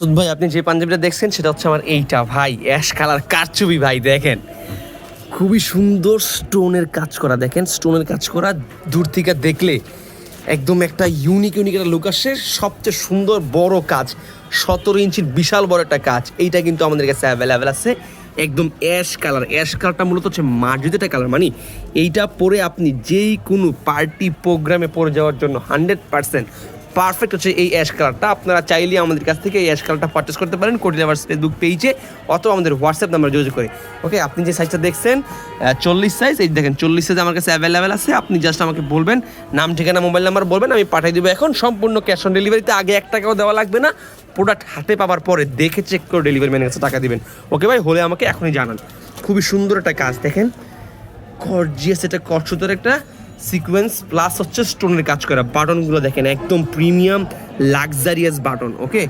ভাই আপনি যে পাঞ্জাবিটা দেখছেন সেটা হচ্ছে আমার এইটা ভাই অ্যাশ কালার কারচুপি ভাই দেখেন খুবই সুন্দর স্টোনের কাজ করা দেখেন স্টোনের কাজ করা দূর থেকে দেখলে একদম একটা ইউনিক একটা লুক আসে সবচেয়ে সুন্দর বড় কাজ 17 ইঞ্চির বিশাল বড় একটা কাজ এইটা কিন্তু আমাদের কাছে অ্যাভেলেবেল আছে একদম অ্যাশ কালারটা মূলত হচ্ছে মার্জিত কালার মানে এইটা পরে আপনি যেই কোনো পার্টি প্রোগ্রামে পরে যাওয়ার জন্য 100% পারফেক্ট হচ্ছে এই অ্যাশ কালারটা আপনারা চাইলে আমাদের কাছ থেকে এই অ্যাশ কালারটা পারচেস করতে পারেন কোটি লাভার্স ফেসবুক পেজে অথবা আমাদের হোয়াটসঅ্যাপ নাম্বার যোগাযোগ করে ওকে আপনি যে সাইজটা দেখছেন 40 সাইজ এই দেখেন 40 সাইজ আমার কাছে অ্যাভেলেবেল আছে আপনি জাস্ট আমাকে বলবেন নাম ঠিকানা মোবাইল নাম্বার বলবেন আমি পাঠিয়ে দেবো এখন সম্পূর্ণ ক্যাশ অন ডেলিভারিতে আগে 1 টাকাও দেওয়া লাগবে না প্রোডাক্ট হাতে পাওয়ার পরে দেখে চেক করে ডেলিভারি ম্যানের কাছে টাকা দিবেন ওকে ভাই হলে আমাকে এখনই জানান খুবই সুন্দর একটা কাজ দেখেন গর্জিয়াস এটা কটসুতার একটা সিকোয়েন্স প্লাস হচ্ছে স্টোনের কাজ করা বাটনগুলো দেখেন একদম প্রিমিয়াম লাক্সারিয়াস বাটন ওকে